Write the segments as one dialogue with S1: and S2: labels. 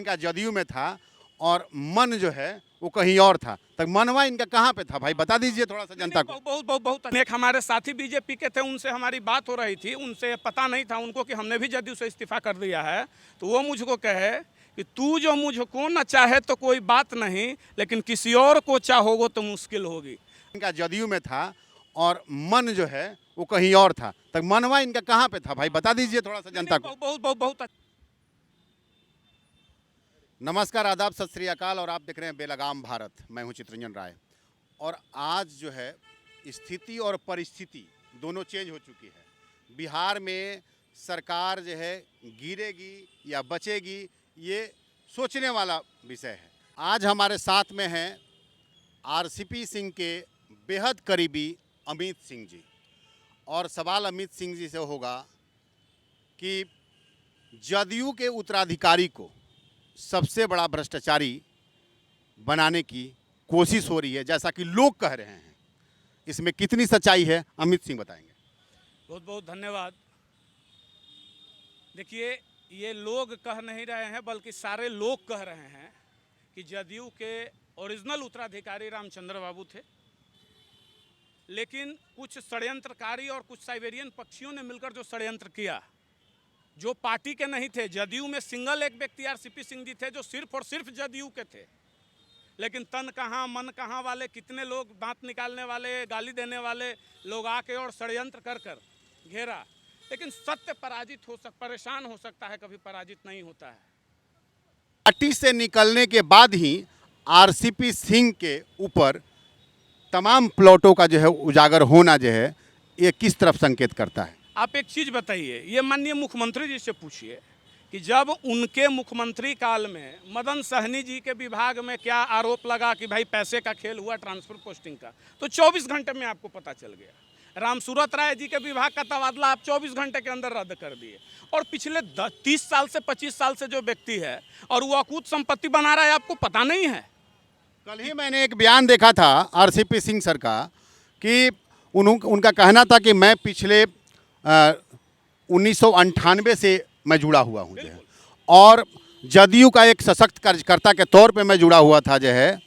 S1: इनका जदयू में था और मन जो है वो कहीं और था, तब मनवा इनका कहाँ पे था भाई, बता दीजिए थोड़ा सा जनता को।
S2: बहुत अनेक हमारे साथी बीजेपी के थे, उनसे हमारी बात हो रही थी, उनसे पता नहीं था उनको कि हमने भी जदयू से इस्तीफा कर दिया है। तो वो मुझको कहे कि तू जो मुझको न चाहे तो कोई बात नहीं, लेकिन किसी और को चाहोगे तो मुश्किल होगी।
S1: इनका जदयू में था और मन जो है वो कहीं और था, तब मनवा इनका कहाँ पे था भाई, बता दीजिए थोड़ा सा जनता को।
S2: बहुत
S1: नमस्कार, आदाब, सत श्री अकाल, और आप देख रहे हैं बेलगाम भारत। मैं हूं चित्रंजन राय। और आज जो है स्थिति और परिस्थिति दोनों चेंज हो चुकी है। बिहार में सरकार जो है गिरेगी या बचेगी, ये सोचने वाला विषय है। आज हमारे साथ में हैं आरसीपी सिंह के बेहद करीबी अमित सिंह जी, और सवाल अमित सिंह जी से होगा कि जदयू के उत्तराधिकारी को सबसे बड़ा भ्रष्टाचारी बनाने की कोशिश हो रही है, जैसा कि लोग कह रहे हैं। इसमें कितनी सच्चाई है, अमित सिंह बताएंगे।
S2: बहुत बहुत धन्यवाद। देखिए, ये लोग कह नहीं रहे हैं, बल्कि सारे लोग कह रहे हैं कि जदयू के ओरिजिनल उत्तराधिकारी रामचंद्र बाबू थे, लेकिन कुछ षड्यंत्रकारी और कुछ साइबेरियन पक्षियों ने मिलकर जो षड्यंत्र किया, जो पार्टी के नहीं थे। जदयू में सिंगल एक व्यक्ति आरसीपी सिंह जी थे जो सिर्फ और सिर्फ जदयू के थे, लेकिन तन कहाँ मन कहाँ वाले कितने लोग, दांत निकालने वाले, गाली देने वाले लोग आके और षड्यंत्र कर कर घेरा। लेकिन सत्य पराजित परेशान हो सकता है, कभी पराजित नहीं होता है।
S1: पार्टी से निकलने के बाद ही आरसीपी सिंह के ऊपर तमाम प्लॉटों का जो है उजागर होना जो है, ये किस तरफ संकेत करता है?
S2: आप एक चीज़ बताइए, ये माननीय मुख्यमंत्री जी से पूछिए कि जब उनके मुख्यमंत्री काल में मदन सहनी जी के विभाग में क्या आरोप लगा कि भाई पैसे का खेल हुआ ट्रांसफर पोस्टिंग का, तो 24 घंटे में आपको पता चल गया। रामसूरत राय जी के विभाग का तबादला आप 24 घंटे के अंदर रद्द कर दिए। और पिछले 30 साल से 25 साल से जो व्यक्ति है और वो अकूत संपत्ति बना रहा है, आपको पता नहीं है।
S1: कल ही मैंने एक बयान देखा था आरसीपी सिंह सर का कि उनका कहना था कि मैं पिछले 1998 से मैं जुड़ा हुआ हूँ जो है, और जदयू का एक सशक्त कार्यकर्ता के तौर पे मैं जुड़ा हुआ था जो है,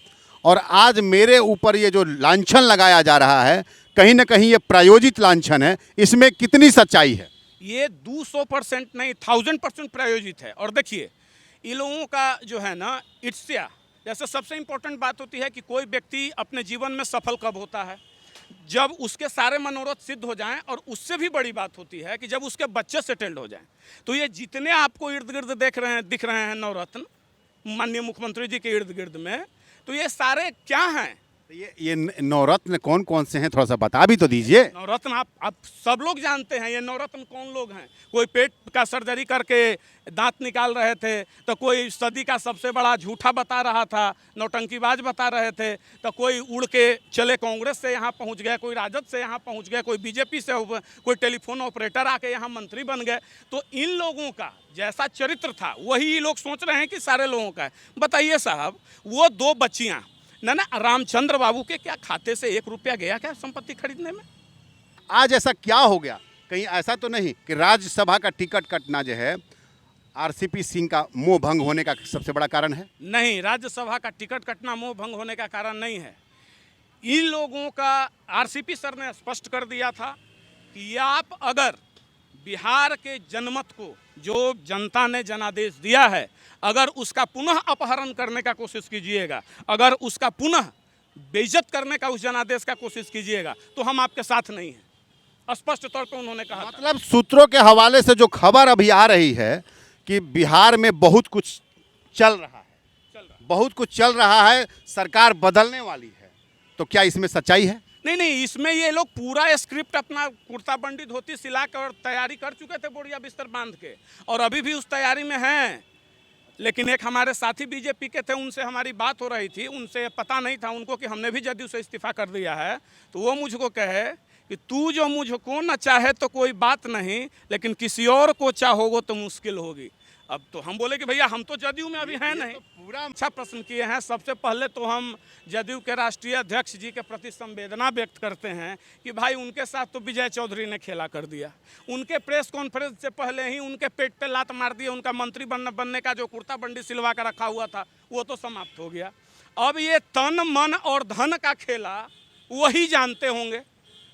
S1: और आज मेरे ऊपर ये जो लांछन लगाया जा रहा है, कहीं ना कहीं ये प्रायोजित लांछन है। इसमें कितनी सच्चाई है?
S2: ये 200% नहीं, 1000% प्रायोजित है। और देखिए, इन लोगों का जो है ना ईर्ष्या, जैसे सबसे इम्पोर्टेंट बात होती है कि कोई व्यक्ति अपने जीवन में सफल कब होता है, जब उसके सारे मनोरथ सिद्ध हो जाएं। और उससे भी बड़ी बात होती है कि जब उसके बच्चे सेटल्ड हो जाएं। तो ये जितने आपको इर्द गिर्द दिख रहे हैं नवरत्न माननीय मुख्यमंत्री जी के इर्द गिर्द में, तो ये सारे क्या हैं?
S1: ये नवरत्न कौन कौन से हैं, थोड़ा सा बता भी तो दीजिए।
S2: नवरत्न आप सब लोग जानते हैं। ये नवरत्न कौन लोग हैं? कोई पेट का सर्जरी करके दांत निकाल रहे थे, तो कोई सदी का सबसे बड़ा झूठा बता रहा था, नौटंकीबाज बता रहे थे, तो कोई उड़ के चले कांग्रेस से यहाँ पहुँच गए, कोई राजद से यहाँ पहुँच गए, कोई बीजेपी से, कोई टेलीफोन ऑपरेटर आके यहाँ मंत्री बन गए। तो इन लोगों का जैसा चरित्र था वही लोग सोच रहे हैं कि सारे लोगों का है। बताइए साहब, वो 2 बच्चियाँ ना रामचंद्र बाबू के क्या खाते से 1 रुपया गया क्या संपत्ति खरीदने में?
S1: आज ऐसा क्या हो गया? कहीं ऐसा तो नहीं कि राज्यसभा का टिकट कटना जो है आरसीपी सिंह का मोह भंग होने का सबसे बड़ा कारण है?
S2: नहीं, राज्यसभा का टिकट कटना मोह भंग होने का कारण नहीं है। इन लोगों का आरसीपी सर ने स्पष्ट कर दिया था कि आप अगर बिहार के जनमत को, जो जनता ने जनादेश दिया है, अगर उसका पुनः अपहरण करने का कोशिश कीजिएगा, अगर उसका पुनः बेइज्जत करने का उस जनादेश का कोशिश कीजिएगा, तो हम आपके साथ नहीं हैं। स्पष्ट तौर पे उन्होंने कहा।
S1: मतलब सूत्रों के हवाले से जो खबर अभी आ रही है कि बिहार में बहुत कुछ चल रहा है, बहुत कुछ चल रहा है, सरकार बदलने वाली है, तो क्या इसमें सच्चाई है?
S2: नहीं, इसमें ये लोग पूरा स्क्रिप्ट अपना कुर्ता बंडी धोती सिला कर तैयारी कर चुके थे, बोरिया बिस्तर बांध के, और अभी भी उस तैयारी में हैं। लेकिन एक हमारे साथी बीजेपी के थे, उनसे हमारी बात हो रही थी, उनसे पता नहीं था उनको कि हमने भी जदयू से इस्तीफा कर दिया है। तो वो मुझको कहे कि तू जो मुझको न चाहे तो कोई बात नहीं, लेकिन किसी और को चाहोगे तो मुश्किल होगी। अब तो हम बोले कि भैया हम तो जदयू में अभी हैं नहीं।
S1: पूरा
S2: अच्छा प्रश्न किए हैं। सबसे पहले तो हम जदयू के राष्ट्रीय अध्यक्ष जी के प्रति संवेदना व्यक्त करते हैं कि भाई उनके साथ तो विजय चौधरी ने खेला कर दिया। उनके प्रेस कॉन्फ्रेंस से पहले ही उनके पेट पे लात मार दी। उनका मंत्री बनने का जो कुर्ता बंडी सिलवा कर रखा हुआ था वो तो समाप्त हो गया। अब ये तन मन और धन का खेला वही जानते होंगे,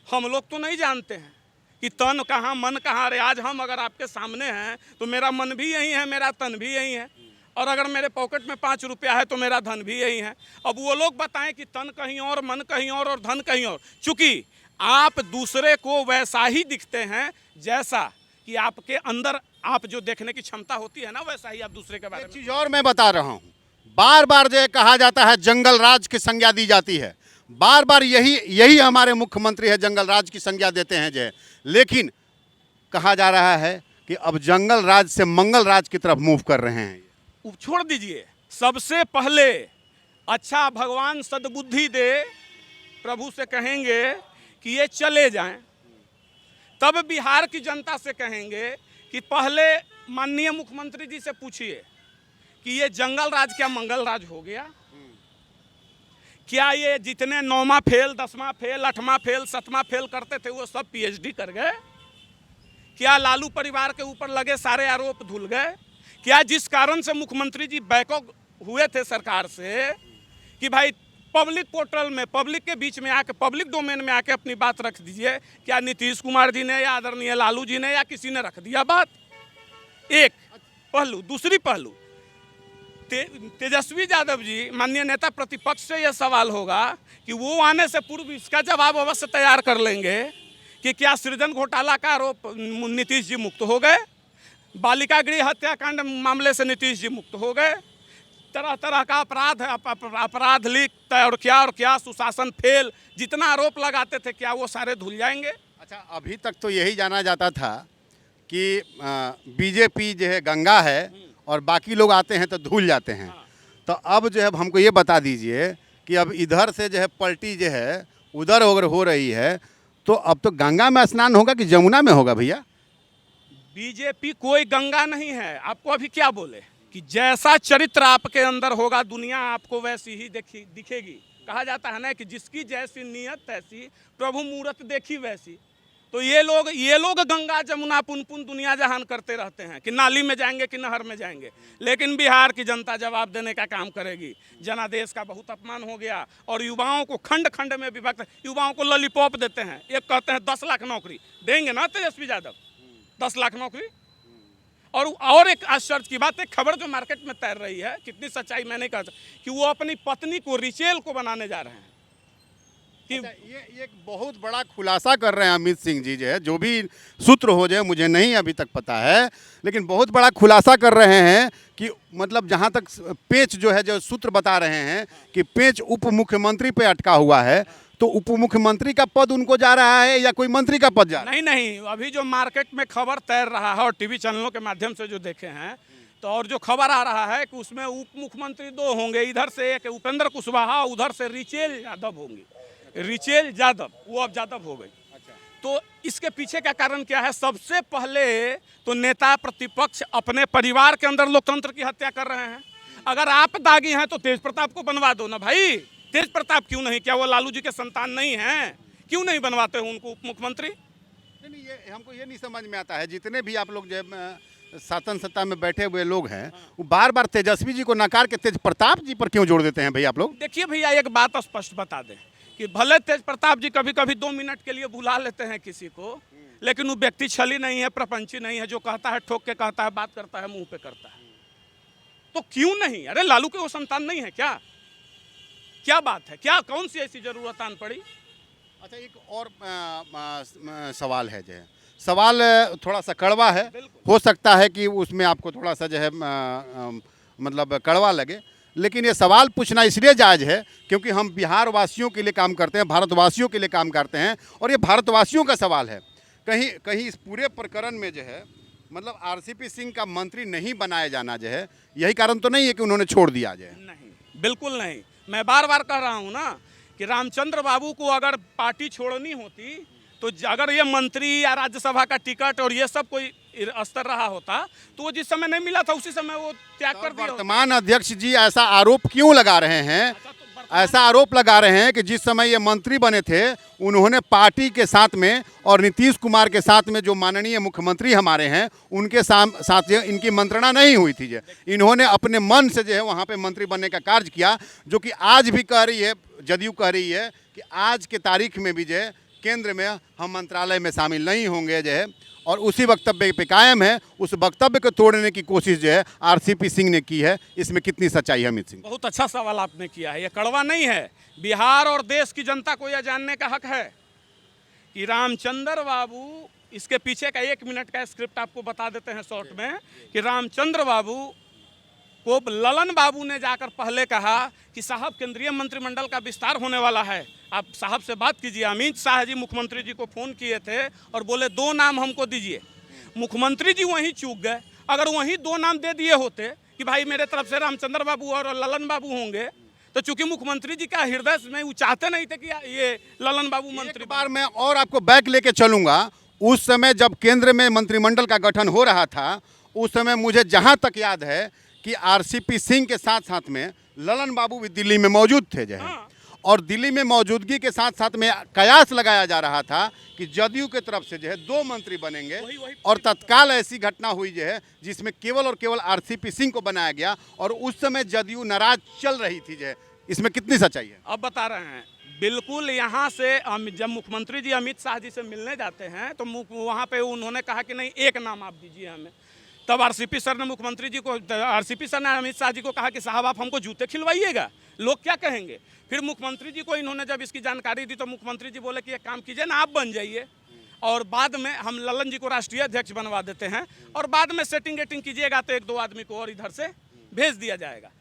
S2: हम लोग तो नहीं जानते हैं कि तन कहाँ मन कहाँ। अरे आज हम अगर आपके सामने हैं तो मेरा मन भी यही है, मेरा तन भी यही है, और अगर मेरे पॉकेट में 5 रुपया है तो मेरा धन भी यही है। अब वो लोग बताएं कि तन कहीं और, मन कहीं और धन कहीं और। चूंकि आप दूसरे को वैसा ही दिखते हैं जैसा कि आपके अंदर आप जो देखने की क्षमता होती है ना, वैसा ही आप दूसरे के बारे
S1: एक
S2: में।
S1: चीज और मैं बता रहा हूँ, बार बार जो है कहा जाता है जंगल राज की संज्ञा दी जाती है, बार बार यही हमारे मुख्यमंत्री है जंगल राज की संज्ञा देते हैं जो है। लेकिन कहा जा रहा है कि अब जंगल राज से मंगल राज की तरफ मूव कर रहे हैं।
S2: छोड़ दीजिए, सबसे पहले अच्छा भगवान सद्बुद्धि दे, प्रभु से कहेंगे कि ये चले जाएं, तब बिहार की जनता से कहेंगे कि पहले माननीय मुख्यमंत्री जी से पूछिए कि ये जंगल राज क्या मंगल राज हो गया? क्या ये जितने 9वां फेल, 10वां फेल, 8वां फेल, 7वां फेल करते थे वो सब पीएचडी कर गए? क्या लालू परिवार के ऊपर लगे सारे आरोप धुल गए? क्या जिस कारण से मुख्यमंत्री जी बैकआउट हुए थे सरकार से कि भाई पब्लिक पोर्टल में, पब्लिक के बीच में आके, पब्लिक डोमेन में आके अपनी बात रख दीजिए, क्या नीतीश कुमार जी ने या आदरणीय लालू जी ने या किसी ने रख दिया बात? एक पहलू। दूसरी पहलू, तेजस्वी यादव जी माननीय नेता प्रतिपक्ष से यह सवाल होगा कि वो आने से पूर्व इसका जवाब अवश्य तैयार कर लेंगे कि क्या सृजन घोटाला का आरोप नीतीश जी मुक्त हो गए, बालिका गृह हत्याकांड मामले से नीतीश जी मुक्त हो गए, तरह तरह का अपराध लिख और क्या सुशासन फेल, जितना आरोप लगाते थे क्या वो सारे धुल जाएंगे?
S1: अच्छा, अभी तक तो यही जाना जाता था कि बीजेपी जो है गंगा है और बाकी लोग आते हैं तो धुल जाते हैं। तो अब जो है हमको ये बता दीजिए कि अब इधर से जो है पलटी जो है उधर अगर हो रही है तो अब तो गंगा में स्नान होगा कि जमुना में होगा भैया?
S2: बीजेपी कोई गंगा नहीं है। आपको अभी क्या बोले कि जैसा चरित्र आपके अंदर होगा दुनिया आपको वैसी ही दिखेगी। कहा जाता है ना कि जिसकी जैसी नीयत तैसी, प्रभु मूरत देखी वैसी। तो ये लोग गंगा जमुना पुन दुनिया जहान करते रहते हैं कि नाली में जाएंगे कि नहर में जाएंगे, लेकिन बिहार की जनता जवाब देने का काम करेगी। जनादेश का बहुत अपमान हो गया और युवाओं को खंड खंड में विभक्त, युवाओं को लॉलीपॉप देते हैं। एक कहते हैं 10 लाख नौकरी देंगे ना तेजस्वी यादव, 10 लाख नौकरी। और एक आश्चर्य की बात, एक खबर जो मार्केट में तैर रही है, कितनी सच्चाई मैं नहीं कह सकता, कि वो अपनी पत्नी को रिचेल को बनाने जा रहे हैं।
S1: अच्छा, ये एक बहुत बड़ा खुलासा कर रहे हैं अमित सिंह जी, जो है जो भी सूत्र हो जाए मुझे नहीं अभी तक पता है, लेकिन बहुत बड़ा खुलासा कर रहे हैं कि मतलब जहां तक पेच जो है, जो सूत्र बता रहे हैं कि पेच उप मुख्यमंत्री पे अटका हुआ है, तो उप मुख्यमंत्री का पद उनको जा रहा है या कोई मंत्री का पद जा रहा है?
S2: नहीं, अभी जो मार्केट में खबर तैर रहा है और टीवी चैनलों के माध्यम से जो देखे हैं, तो और जो खबर आ रहा है कि उसमें उप मुख्यमंत्री 2 होंगे, इधर से एक उपेंद्र कुशवाहा, उधर से रिचेल यादव होंगी। रिचेल यादव, वो अब यादव हो गई।
S1: अच्छा।
S2: तो इसके पीछे का कारण क्या है? सबसे पहले तो नेता प्रतिपक्ष अपने परिवार के अंदर लोकतंत्र की हत्या कर रहे हैं। अगर आप दागी हैं तो तेज प्रताप को बनवा दो ना भाई। तेज प्रताप क्यों नहीं? क्या वो लालू जी के संतान नहीं हैं? क्यों नहीं बनवाते हो उनको उप मुख्यमंत्री?
S1: नहीं, ये हमको ये नहीं समझ में आता है। जितने भी आप लोग जो शासन सत्ता में बैठे हुए लोग हैं, वो बार बार तेजस्वी जी को नकार के तेज प्रताप जी पर क्यों जोड़ देते हैं भैया आप लोग?
S2: देखिए भैया, एक बात स्पष्ट बता दें कि भले तेज प्रताप जी कभी कभी 2 मिनट के लिए बुला लेते हैं किसी को, लेकिन वो व्यक्ति छली नहीं है, प्रपंची नहीं है, जो कहता है ठोक के कहता है, बात करता है मुंह पे करता है। तो क्यों नहीं? अरे लालू के वो संतान नहीं है क्या? क्या बात है? क्या कौन सी ऐसी जरूरत आन पड़ी?
S1: अच्छा, एक और सवाल है जो है, सवाल थोड़ा सा कड़वा है, हो सकता है कि उसमें आपको थोड़ा सा जो है मतलब कड़वा लगे, लेकिन ये सवाल पूछना इसलिए जायज़ है क्योंकि हम बिहार वासियों के लिए काम करते हैं, भारतवासियों के लिए काम करते हैं, और ये भारतवासियों का सवाल है। कहीं कहीं इस पूरे प्रकरण में जो है मतलब आरसीपी सिंह का मंत्री नहीं बनाया जाना जो है, यही कारण तो नहीं है कि उन्होंने छोड़ दिया जाए?
S2: नहीं, बिल्कुल नहीं। मैं बार बार कह रहा हूँ ना कि रामचंद्र बाबू को अगर पार्टी छोड़नी होती तो अगर ये मंत्री या राज्यसभा का टिकट और ये सब कोई स्तर रहा होता तो वो जिस समय नहीं मिला था उसी समय वो त्याग कर दिया होता।
S1: वर्तमान अध्यक्ष जी ऐसा आरोप क्यों लगा रहे हैं? ऐसा आरोप लगा रहे हैं कि जिस समय ये मंत्री बने थे उन्होंने पार्टी के साथ में और नीतीश कुमार के साथ में जो माननीय मुख्यमंत्री हमारे हैं उनके साथ जो इनकी मंत्रणा नहीं हुई थी, जो इन्होंने अपने मन से जो है वहाँ पे मंत्री बनने का कार्य किया, जो कि आज भी कह रही है, जदयू कह रही है कि आज के तारीख में भी जो है केंद्र में हम मंत्रालय में शामिल नहीं होंगे जो है, और उसी वक्तव्य पे कायम है। उस वक्तव्य को तोड़ने की कोशिश जो है आरसीपी सिंह ने की है, इसमें कितनी सच्चाई है अमित सिंह?
S2: बहुत अच्छा सवाल आपने किया है, ये कड़वा नहीं है। बिहार और देश की जनता को यह जानने का हक है कि रामचंद्र बाबू, इसके पीछे का 1 मिनट का स्क्रिप्ट आपको बता देते हैं शॉर्ट में, कि रामचंद्र बाबू को ललन बाबू ने जाकर पहले कहा कि साहब केंद्रीय मंत्रिमंडल का विस्तार होने वाला है, आप साहब से बात कीजिए। अमित शाह जी मुख्यमंत्री जी को फ़ोन किए थे और बोले 2 नाम हमको दीजिए। मुख्यमंत्री जी वहीं चूक गए। अगर वहीं 2 नाम दे दिए होते कि भाई मेरे तरफ से रामचंद्र बाबू और ललन बाबू होंगे, तो चूंकि मुख्यमंत्री जी का हृदय में वो चाहते नहीं थे कि ये ललन बाबू मंत्री।
S1: बार मैं और आपको बैक लेके चलूंगा, उस समय जब केंद्र में मंत्रिमंडल का गठन हो रहा था, उस समय मुझे जहां तक याद है कि आरसीपी सिंह के साथ साथ में ललन बाबू भी दिल्ली में मौजूद थे जो है, और दिल्ली में मौजूदगी के साथ साथ में कयास लगाया जा रहा था कि जदयू की तरफ से जो है 2 मंत्री बनेंगे, और तत्काल ऐसी घटना हुई जो है जिसमें केवल और केवल आरसीपी सिंह को बनाया गया, और उस समय जदयू नाराज चल रही थी जो है, इसमें कितनी सच्चाई है?
S2: अब बता रहे हैं बिल्कुल। यहाँ से जब मुख्यमंत्री जी अमित शाह जी से मिलने जाते हैं तो वहाँ पे उन्होंने कहा कि नहीं 1 नाम आप दीजिए हमें। तब आरसीपी सर ने मुख्यमंत्री जी को, आरसीपी सर ने अमित शाह जी को कहा कि साहब आप हमको जूते खिलवाइएगा, लोग क्या कहेंगे। फिर मुख्यमंत्री जी को इन्होंने जब इसकी जानकारी दी तो मुख्यमंत्री जी बोले कि एक काम कीजिए ना, आप बन जाइए और बाद में हम ललन जी को राष्ट्रीय अध्यक्ष बनवा देते हैं, और बाद में सेटिंग वेटिंग कीजिएगा तो 1-2 आदमी को और इधर से भेज दिया जाएगा।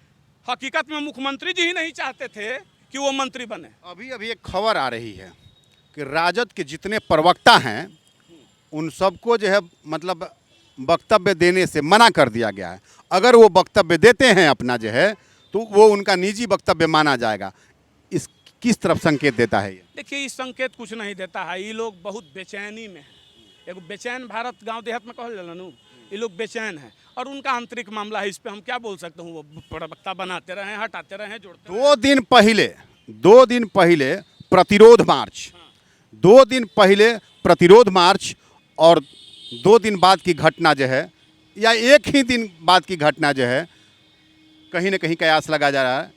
S2: हकीकत में मुख्यमंत्री जी ही नहीं चाहते थे कि वो मंत्री बने।
S1: अभी एक खबर आ रही है कि राजद के जितने प्रवक्ता हैं उन सबको जो है मतलब वक्तव्य देने से मना कर दिया गया है। अगर वो वक्तव्य देते हैं अपना जो है तो वो उनका निजी वक्तव्य माना जाएगा। इस किस तरफ संकेत देता है ये?
S2: देखिए, इस संकेत कुछ नहीं देता है। ये लोग बहुत बेचैनी में है। एक बेचैन भारत गांव देहात में कहल जाला नु, ये लोग बेचैन है और उनका आंतरिक मामला है। इस पे हम क्या बोल सकते हैं? वो प्रवक्ता बनाते रहे, हटाते रहे, जोड़ते रहे।
S1: 2 दिन पहले प्रतिरोध मार्च, 2 दिन पहले प्रतिरोध मार्च, और 2 दिन बाद की घटना जो है, या एक ही दिन बाद की घटना जो है, कहीं ना कहीं कयास लगा जा रहा है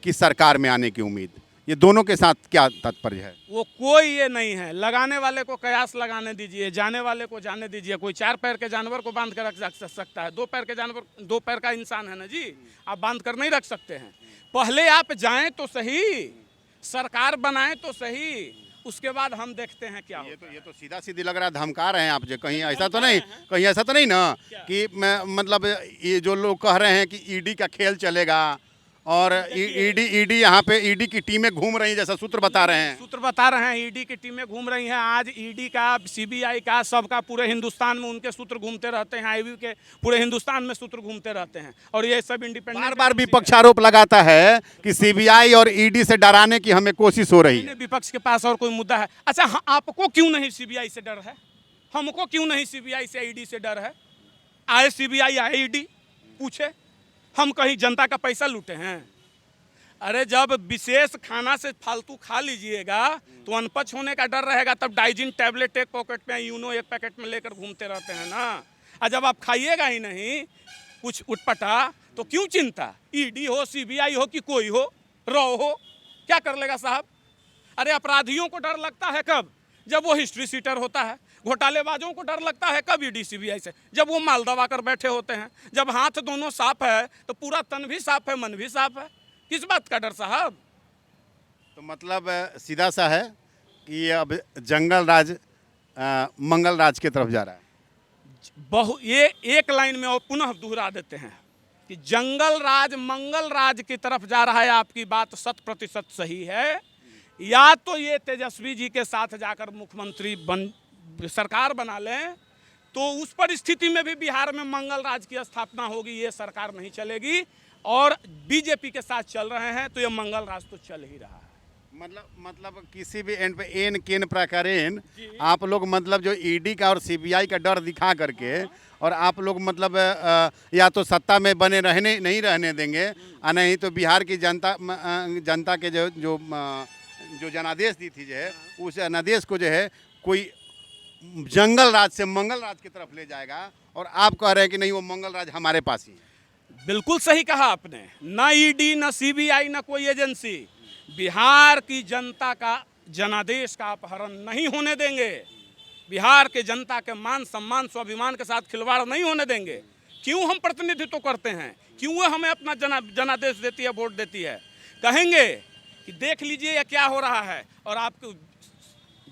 S1: कि सरकार में आने की उम्मीद। ये दोनों के साथ क्या तात्पर्य है?
S2: वो कोई ये नहीं है। लगाने वाले को कयास लगाने दीजिए, जाने वाले को जाने दीजिए। कोई 4 पैर के जानवर को बांध कर रख सकता है, 2 पैर के जानवर, 2 पैर का इंसान है ना जी, आप बांध कर नहीं रख सकते हैं। पहले आप जाएं तो सही, सरकार बनाएं तो सही, उसके बाद हम देखते हैं क्या होता है।
S1: ये तो सीधा सीधी लग रहा है, धमका रहे हैं आप जो। कहीं ऐसा तो नहीं, कहीं ऐसा तो नहीं ना कि मैं मतलब ये जो लोग कह रहे हैं कि ईडी का खेल चलेगा और ईडी यहाँ पे ईडी की टीमें घूम रही हैं, जैसा सूत्र बता रहे हैं।
S2: सूत्र बता रहे हैं ईडी की टीमें घूम रही हैं। आज ईडी का, सीबीआई का, सबका पूरे हिंदुस्तान में उनके सूत्र घूमते रहते हैं। आईवी के पूरे हिंदुस्तान में सूत्र घूमते रहते हैं, और ये सब इंडिपेंडेंट।
S1: बार बार विपक्ष आरोप लगाता है कि सीबीआई और ईडी से डराने की हमें कोशिश हो रही है।
S2: विपक्ष के पास और कोई मुद्दा है? अच्छा, आपको क्यों नहीं सीबीआई से डर है? हमको क्यों नहीं सीबीआई से, ईडी से डर है? आए सीबीआई, आए ईडी, पूछे हम कहीं जनता का पैसा लूटे हैं? अरे जब विशेष खाना से फालतू खा लीजिएगा तो अनपच होने का डर रहेगा, तब डाइजिन टैबलेट एक पॉकेट में, यूनो एक पैकेट में लेकर घूमते रहते हैं ना। और जब आप खाइएगा ही नहीं कुछ उटपटा तो क्यों चिंता? ईडी हो, सीबीआई हो कि कोई हो, रॉ हो, क्या कर लेगा साहब? अरे अपराधियों को डर लगता है कब? जब वो हिस्ट्री सीटर होता है। घोटालेबाजों को डर लगता है कब? ईडी सीबीआई से, जब वो माल दबा कर बैठे होते हैं। जब हाथ दोनों साफ है तो पूरा तन भी साफ है, मन भी साफ है। किस बात का डर साहब?
S1: तो मतलब सीधा सा है कि अब जंगल राज मंगल राज की तरफ जा रहा है।
S2: ये एक लाइन में और पुनः दोहरा देते हैं कि जंगल राज मंगल राज की तरफ जा रहा है। आपकी बात 100% सही है। या तो ये तेजस्वी जी के साथ जाकर मुख्यमंत्री सरकार बना लें, तो उस परिस्थिति में भी बिहार में मंगल राज की स्थापना होगी, ये सरकार नहीं चलेगी। और बीजेपी के साथ चल रहे हैं तो ये मंगल राज तो चल ही रहा है।
S1: मतलब किसी भी एंड पे एन केन प्रकारेण
S2: जी।
S1: आप लोग मतलब जो ईडी का और सीबीआई का डर दिखा करके और आप लोग मतलब या तो सत्ता में बने रहने नहीं रहने देंगे और नहीं तो बिहार की जनता के जो जनादेश दी थी जो है उस जनादेश को जो है कोई जंगल राज से मंगल राज की तरफ ले जाएगा और आप कह रहे हैं कि नहीं वो मंगल राज हमारे पास ही है।
S2: बिल्कुल सही कहा आपने। ना ईडी, ना सीबीआई, ना कोई एजेंसी बिहार की जनता का जनादेश का अपहरण नहीं होने देंगे। बिहार के जनता के मान सम्मान स्वाभिमान के साथ खिलवाड़ नहीं होने देंगे। क्यों हम प्रतिनिधित्व करते हैं, क्यों वो हमें अपना जनादेश देती है, वोट देती है। कहेंगे कि देख लीजिए ये क्या हो रहा है, और आपको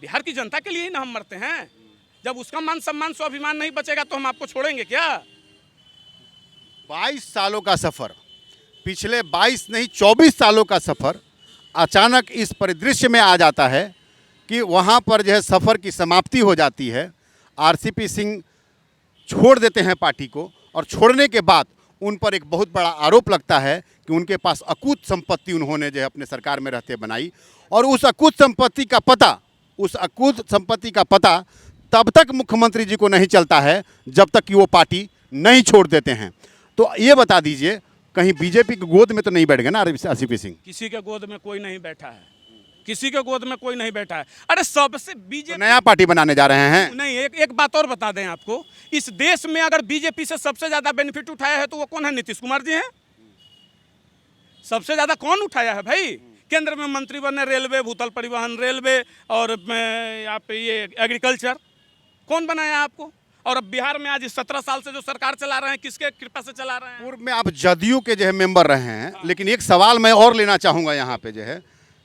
S2: बिहार की जनता के लिए ही ना हम मरते हैं। जब उसका मान सम्मान स्वाभिमान नहीं बचेगा तो हम आपको छोड़ेंगे क्या?
S1: 22 सालों का सफ़र, पिछले 22 नहीं 24 सालों का सफ़र अचानक इस परिदृश्य में आ जाता है कि वहाँ पर जो है सफ़र की समाप्ति हो जाती है। आरसीपी सिंह छोड़ देते हैं पार्टी को और छोड़ने के बाद उन पर एक बहुत बड़ा आरोप लगता है कि उनके पास अकूत संपत्ति उन्होंने जो है अपने सरकार में रहते बनाई, और उस अकूत संपत्ति का पता तब तक मुख्यमंत्री जी को नहीं चलता है जब तक कि वो पार्टी नहीं छोड़ देते हैं। तो ये बता दीजिए कहीं बीजेपी की गोद में तो नहीं बैठ गए ना आरसीपी सिंह?
S2: किसी के गोद में कोई नहीं बैठा है, किसी के गोद में कोई नहीं बैठा है। अरे सबसे बीजेपी
S1: तो नया पार्टी बनाने जा रहे हैं?
S2: नहीं, एक बात और बता दें आपको, इस देश में अगर बीजेपी से सबसे ज्यादा बेनिफिट उठाया है तो वो कौन है? नीतीश कुमार जी हैं। सबसे ज्यादा कौन उठाया है भाई? केंद्र में मंत्री बने, रेलवे, भूतल परिवहन, रेलवे और आप ये एग्रीकल्चर, कौन बनाया आपको? और अब बिहार में आज 17 साल से जो सरकार चला रहे हैं, किसके कृपा से चला रहे हैं?
S1: पूर्व में आप जदयू के जो है मेंबर रहे हैं, लेकिन एक सवाल मैं और लेना चाहूँगा यहाँ पे जो है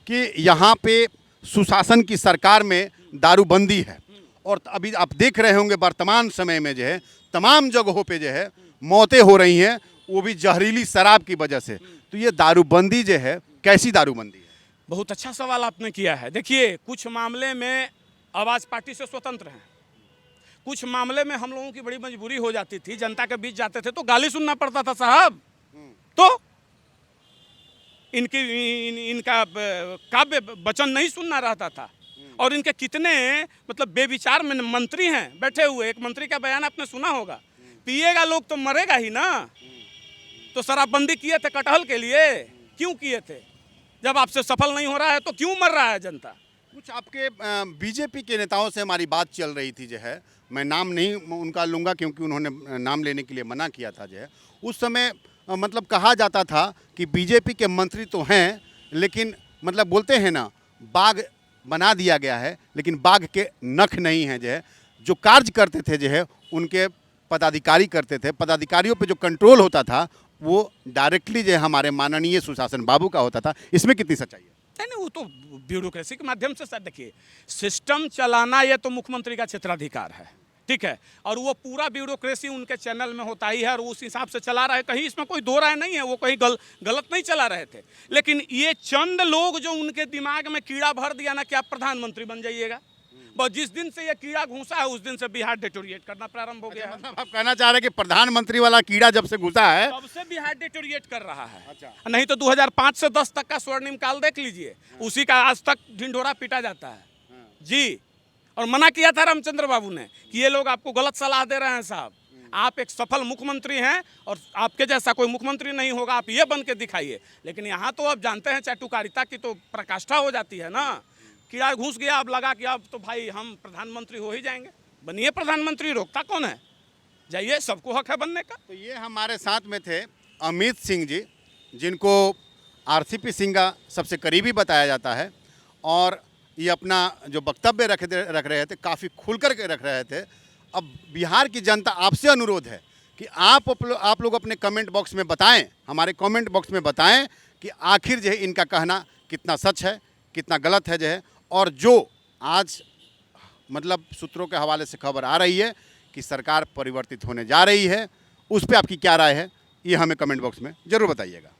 S1: कि यहाँ पे सुशासन की सरकार में दारूबंदी है, और अभी आप देख रहे होंगे वर्तमान समय में जो है तमाम जगहों पे जो है मौतें हो रही हैं, वो भी जहरीली शराब की वजह से। तो ये दारूबंदी जो है कैसी दारूबंदी है?
S2: बहुत अच्छा सवाल आपने किया है। देखिए, कुछ मामले में आवाज़ पार्टी से स्वतंत्र है, कुछ मामले में हम लोगों की बड़ी मजबूरी हो जाती थी, जनता के बीच जाते थे तो गाली सुनना पड़ता था साहब। तो इनका काव्य वचन नहीं सुनना रहता था। और इनके कितने मतलब बेविचार में मंत्री हैं बैठे हुए। एक मंत्री का बयान आपने सुना होगा, पिएगा लोग तो मरेगा ही ना। तो शराबबंदी किए थे कटहल के लिए, क्यों किए थे? जब आपसे सफल नहीं हो रहा है तो क्यों मर रहा है जनता?
S1: कुछ आपके बीजेपी के नेताओं से हमारी बात चल रही थी जो है, मैं नाम नहीं उनका लूँगा क्योंकि उन्होंने नाम लेने के लिए मना किया था जो है। उस समय मतलब कहा जाता था कि बीजेपी के मंत्री तो हैं, लेकिन मतलब बोलते हैं ना, बाघ बना दिया गया है लेकिन बाघ के नख नहीं हैं जो है। जो कार्य करते थे जो है उनके पदाधिकारी करते थे, पदाधिकारियों पे जो कंट्रोल होता था वो डायरेक्टली जो है हमारे माननीय सुशासन बाबू का होता था। इसमें कितनी सच्चाई है?
S2: नहीं, वो तो ब्यूरोक्रेसी के माध्यम से सर, देखिए सिस्टम चलाना ये तो मुख्यमंत्री का क्षेत्राधिकार है, ठीक है, और वो पूरा ब्यूरोक्रेसी उनके चैनल में होता ही है और उस हिसाब से चला रहा है। कहीं इसमें कोई दो राय नहीं है, वो कहीं गलत नहीं चला रहे थे। लेकिन ये चंद लोग जो उनके दिमाग में कीड़ा भर दिया ना कि आप प्रधानमंत्री बन जाइएगा, बस जिस दिन से ये कीड़ा घुसा है उस दिन से बिहार डिटोरिएट करना प्रारंभ हो गया है।
S1: मतलब आप कहना चाह रहे हैं कि प्रधानमंत्री वाला कीड़ा जब से घुसा है
S2: तब से बिहार डिटोरिएट कर रहा है।
S1: अच्छा।
S2: नहीं तो 2005 से 10 तक का स्वर्णिम काल देख लीजिए, उसी का आज तक ढिंढोरा पीटा जाता है जी। और मना किया था रामचंद्र बाबू ने कि ये लोग आपको गलत सलाह दे रहे हैं साहब, आप एक सफल मुख्यमंत्री हैं और आपके जैसा कोई मुख्यमंत्री नहीं होगा, आप ये बन के दिखाइए। लेकिन यहाँ तो अब जानते हैं चाटुकारिता की तो प्रकाष्ठा हो जाती है ना। कीड़ा घुस गया, अब लगा कि अब तो भाई हम प्रधानमंत्री हो ही जाएंगे, बनिए प्रधानमंत्री, रोकता कौन है? जाइए, सबको हक है बनने का।
S1: तो ये हमारे साथ में थे अमित सिंह जी, जिनको आरसीपी सिंह का सबसे करीबी बताया जाता है, और ये अपना जो वक्तव्य रख रहे थे काफ़ी खुलकर के रख रहे थे। अब बिहार की जनता आपसे अनुरोध है कि आप लोग अपने कमेंट बॉक्स में बताएं, हमारे कमेंट बॉक्स में बताएं कि आखिर जो है इनका कहना कितना सच है, कितना गलत है जो है। और जो आज मतलब सूत्रों के हवाले से खबर आ रही है कि सरकार परिवर्तित होने जा रही है, उस पर आपकी क्या राय है, ये हमें कमेंट बॉक्स में ज़रूर बताइएगा।